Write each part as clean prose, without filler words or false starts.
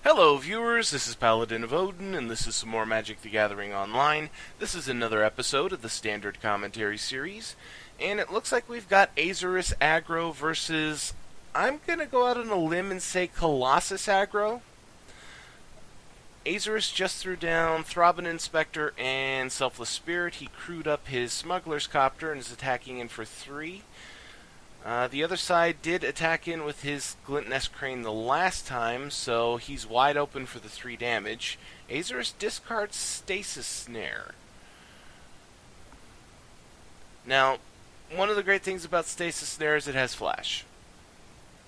Hello viewers, this is Paladin of Odin, and this is some more Magic the Gathering Online. This is another episode of the Standard Commentary Series, and it looks like we've got Azorius Aggro versus, I'm gonna go out on a limb and say Colossus Aggro. Azorius just threw down Throbbing Inspector and Selfless Spirit. He crewed up his Smuggler's Copter and is attacking in for 3. The other side did attack in with his Glint Crane the last time, so he's wide open for the 3 damage. Azorius discards Stasis Snare. Now, one of the great things about Stasis Snare is it has flash.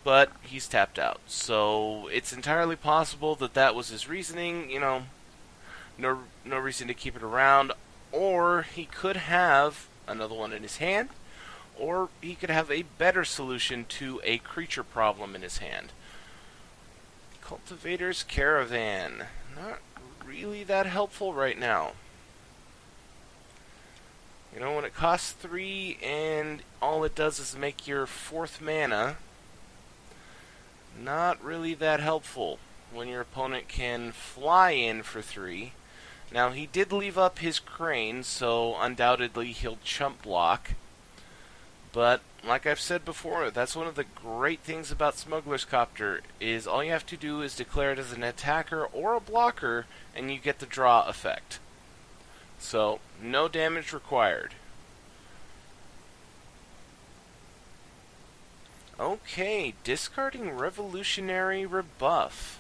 But he's tapped out, so it's entirely possible that that was his reasoning, no reason to keep it around, or he could have another one in his hand, or he could have a better solution to a creature problem in his hand. Cultivator's Caravan. Not really that helpful right now. When it costs 3 and all it does is make your 4th mana, not really that helpful when your opponent can fly in for 3. Now, he did leave up his Crane, so undoubtedly he'll chump block. But, like I've said before, that's one of the great things about Smuggler's Copter, is all you have to do is declare it as an attacker or a blocker, and you get the draw effect. So, no damage required. Okay, discarding Revolutionary Rebuff.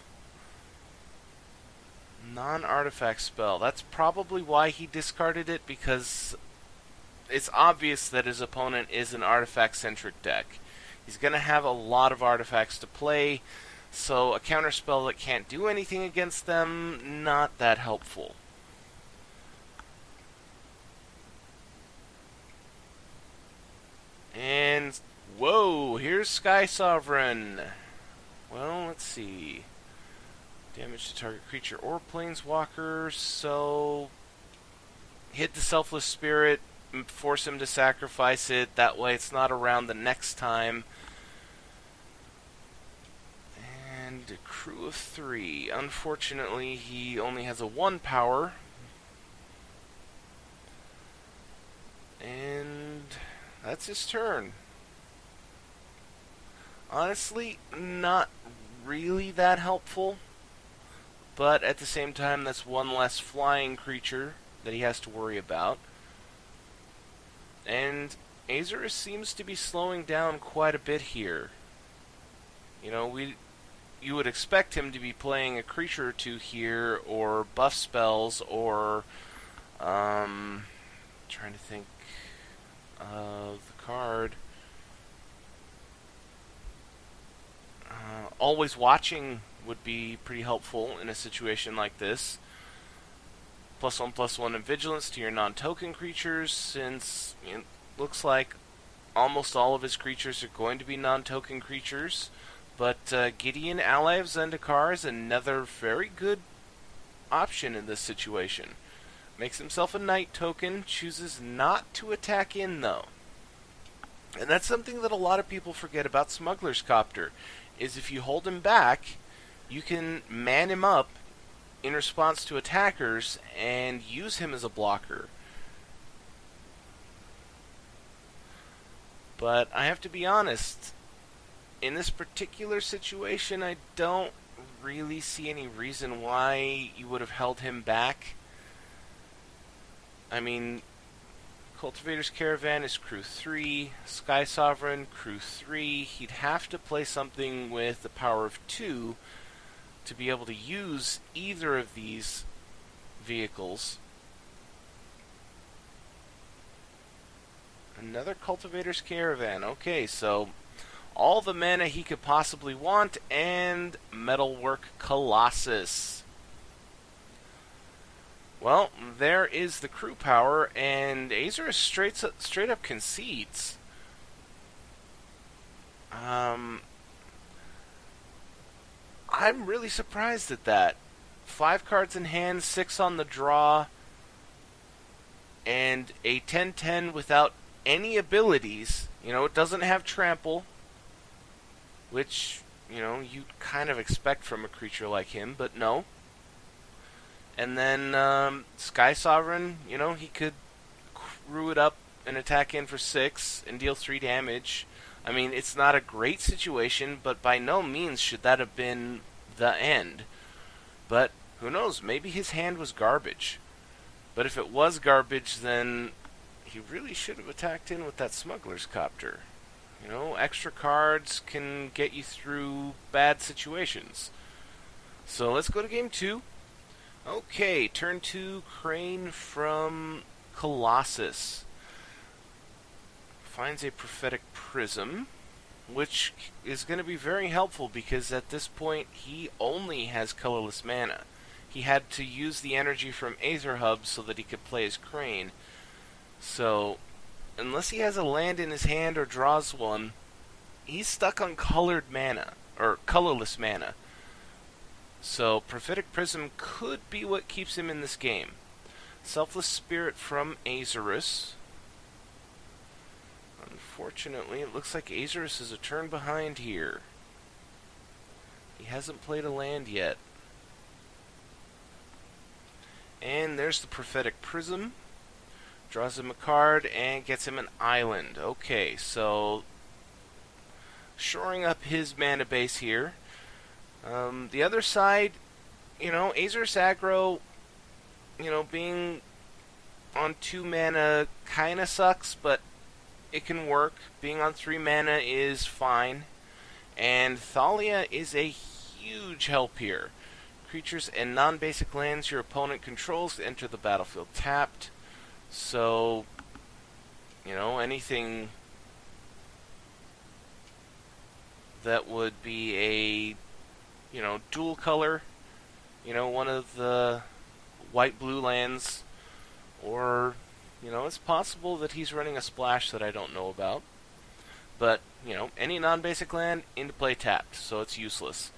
Non-artifact spell. That's probably why he discarded it, because it's obvious that his opponent is an artifact-centric deck. He's going to have a lot of artifacts to play, so a counterspell that can't do anything against them, not that helpful. And, whoa, here's Sky Sovereign. Well, let's see. Damage to target creature or planeswalker, so hit the Selfless Spirit, force him to sacrifice it, that way it's not around the next time. And a crew of 3. Unfortunately, he only has a 1 power. And that's his turn. Honestly, not really that helpful, but at the same time, that's one less flying creature that he has to worry about. And Azorius seems to be slowing down quite a bit here. You would expect him to be playing a creature or 2 here, or buff spells, or trying to think of the card. Always Watching would be pretty helpful in a situation like this. +1/+1 and Vigilance to your non-token creatures, since it looks like almost all of his creatures are going to be non-token creatures. But Gideon, Ally of Zendikar, is another very good option in this situation. Makes himself a Knight token, chooses not to attack in though. And that's something that a lot of people forget about Smuggler's Copter, is if you hold him back, you can man him up in response to attackers and use him as a blocker. But I have to be honest, in this particular situation, I don't really see any reason why you would have held him back. I mean, Cultivator's Caravan is crew 3, Sky Sovereign, crew 3. He'd have to play something with the power of 2 to be able to use either of these vehicles. Another Cultivator's Caravan. Okay, so all the mana he could possibly want, and Metalwork Colossus. Well, there is the crew power, and Azorius straight up concedes. I'm really surprised at that. 5 cards in hand, 6 on the draw, and a 10/10 without any abilities. It doesn't have trample, which you'd kind of expect from a creature like him, but no. And then Sky Sovereign, he could crew it up and attack in for 6 and deal 3 damage. I mean, it's not a great situation, but by no means should that have been the end. But who knows, maybe his hand was garbage. But if it was garbage, then he really should have attacked in with that Smuggler's Copter. Extra cards can get you through bad situations. So let's go to game 2. Okay, turn 2, Crane from Colossus. Finds a Prophetic Prism, which is going to be very helpful because at this point he only has colorless mana. He had to use the energy from Aether Hub so that he could play his Crane. So, unless he has a land in his hand or draws one, he's stuck on colored mana, or colorless mana. So, Prophetic Prism could be what keeps him in this game. Selfless Spirit from Azorius. Unfortunately, it looks like Azorius is a turn behind here. He hasn't played a land yet. And there's the Prophetic Prism. Draws him a card and gets him an island. Okay, so shoring up his mana base here. The other side, Azorius Aggro, being on 2 mana kinda sucks, but it can work. Being on 3 mana is fine. And Thalia is a huge help here. Creatures and non-basic lands your opponent controls enter the battlefield tapped. So, anything that would be a, dual color, one of the white-blue lands, or, it's possible that he's running a splash that I don't know about. But, any non-basic land into play tapped, so it's useless.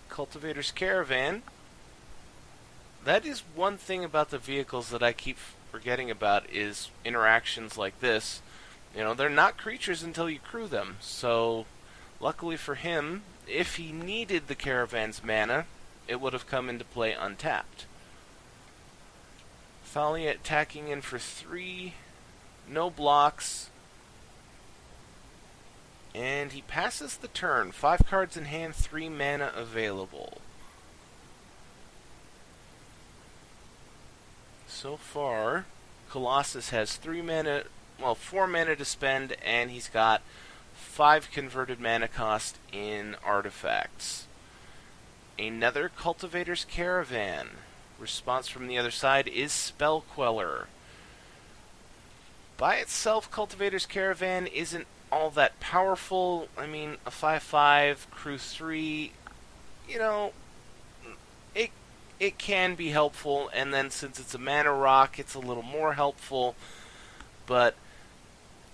Cultivator's Caravan. That is one thing about the vehicles that I keep forgetting about is interactions like this. They're not creatures until you crew them. So, luckily for him, if he needed the Caravan's mana, it would have come into play untapped. Thalia attacking in for 3. No blocks. And he passes the turn. 5 cards in hand, 3 mana available. So far, Colossus has 4 mana to spend, and he's got 5 converted mana cost in artifacts. Another Cultivator's Caravan. Response from the other side is Spell Queller. By itself, Cultivator's Caravan isn't all that powerful. I mean, a 5/5, crew 3, it can be helpful, and then since it's a mana rock, it's a little more helpful. But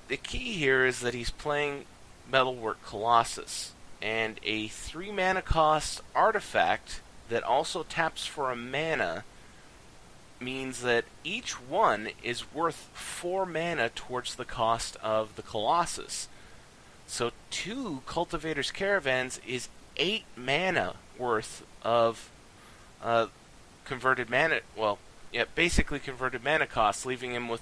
the key here is that he's playing Metalwork Colossus, and a 3 mana cost artifact that also taps for a mana means that each one is worth 4 mana towards the cost of the Colossus. So 2 Cultivator's Caravans is 8 mana worth of converted mana, basically converted mana cost, leaving him with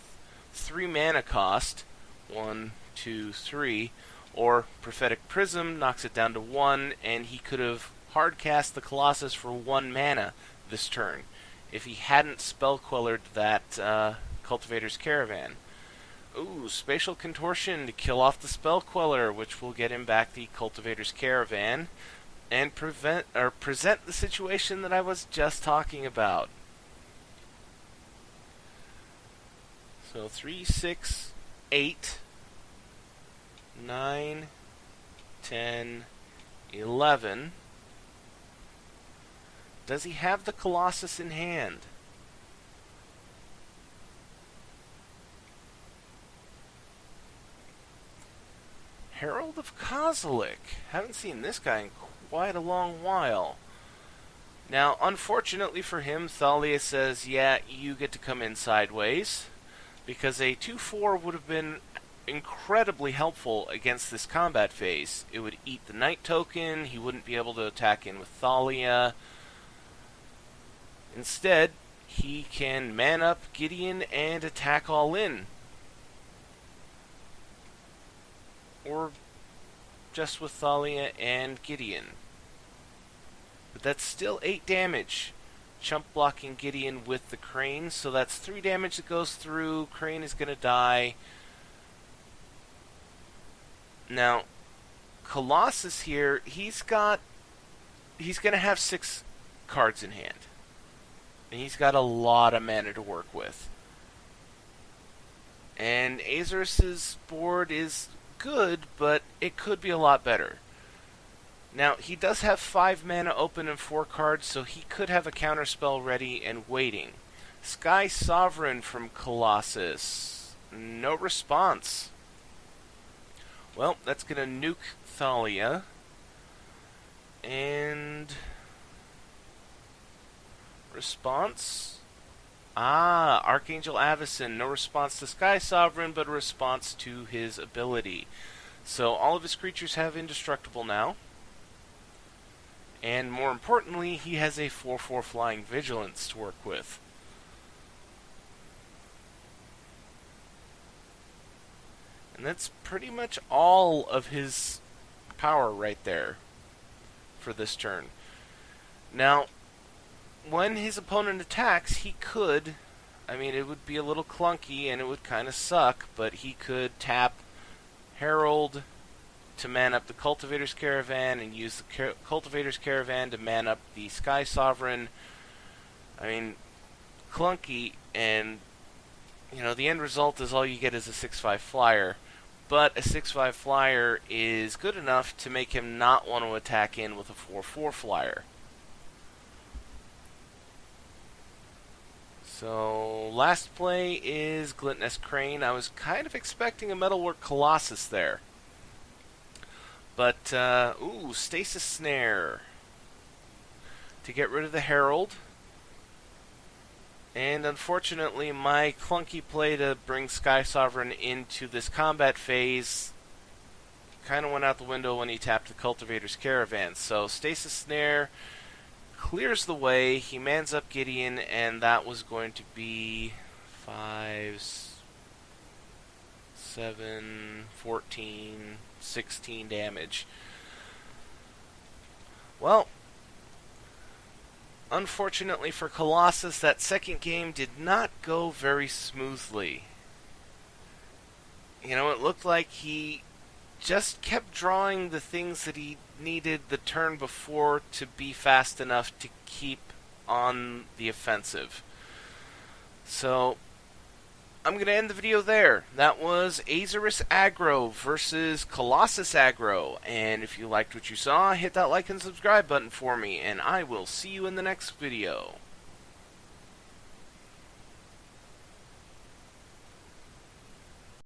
3 mana cost, 1, 2, 3, or Prophetic Prism knocks it down to 1, and he could have hardcast the Colossus for 1 mana this turn, if he hadn't Spell Quellered that Cultivator's Caravan. Ooh, Spatial Contortion to kill off the Spell Queller, which will get him back the Cultivator's Caravan, and present the situation that I was just talking about. So 3, 6, 8, 9, 10, 11. Does he have the Colossus in hand? Herald of Kozilek. Haven't seen this guy in quite a long while. Now, unfortunately for him, Thalia says, yeah, you get to come in sideways, because a 2/4 would have been incredibly helpful against this combat phase. It would eat the Knight token, he wouldn't be able to attack in with Thalia. Instead, he can man up Gideon and attack all in. Or just with Thalia and Gideon. But that's still 8 damage. Chump blocking Gideon with the Crane, so that's 3 damage that goes through. Crane is going to die. Now, Colossus here, he's going to have 6 cards in hand. And he's got a lot of mana to work with. And Azorius' board is good, but it could be a lot better. Now, he does have 5 mana open and 4 cards, so he could have a counterspell ready and waiting. Sky Sovereign from Colossus. No response. Well, that's going to nuke Thalia. And response? Archangel Avacyn. No response to Sky Sovereign, but a response to his ability. So all of his creatures have indestructible now. And more importantly, he has a 4/4 flying vigilance to work with. And that's pretty much all of his power right there for this turn. Now, when his opponent attacks, he could, it would be a little clunky and it would kind of suck, but he could tap Herald to man up the Cultivator's Caravan and use the Cultivator's Caravan to man up the Sky Sovereign. Clunky, and the end result is all you get is a 6/5 flyer. But a 6/5 flyer is good enough to make him not want to attack in with a 4/4 flyer. So, last play is Gluttonous Crane. I was kind of expecting a Metalwork Colossus there. But, Stasis Snare to get rid of the Herald. And unfortunately, my clunky play to bring Sky Sovereign into this combat phase kind of went out the window when he tapped the Cultivator's Caravan. So, Stasis Snare clears the way, he mans up Gideon, and that was going to be 5, 7, 14, 16 damage. Well, unfortunately for Colossus, that second game did not go very smoothly. It looked like he just kept drawing the things that he needed the turn before to be fast enough to keep on the offensive. So, I'm going to end the video there. That was Azorius Aggro versus Colossus Aggro. And if you liked what you saw, hit that like and subscribe button for me, and I will see you in the next video.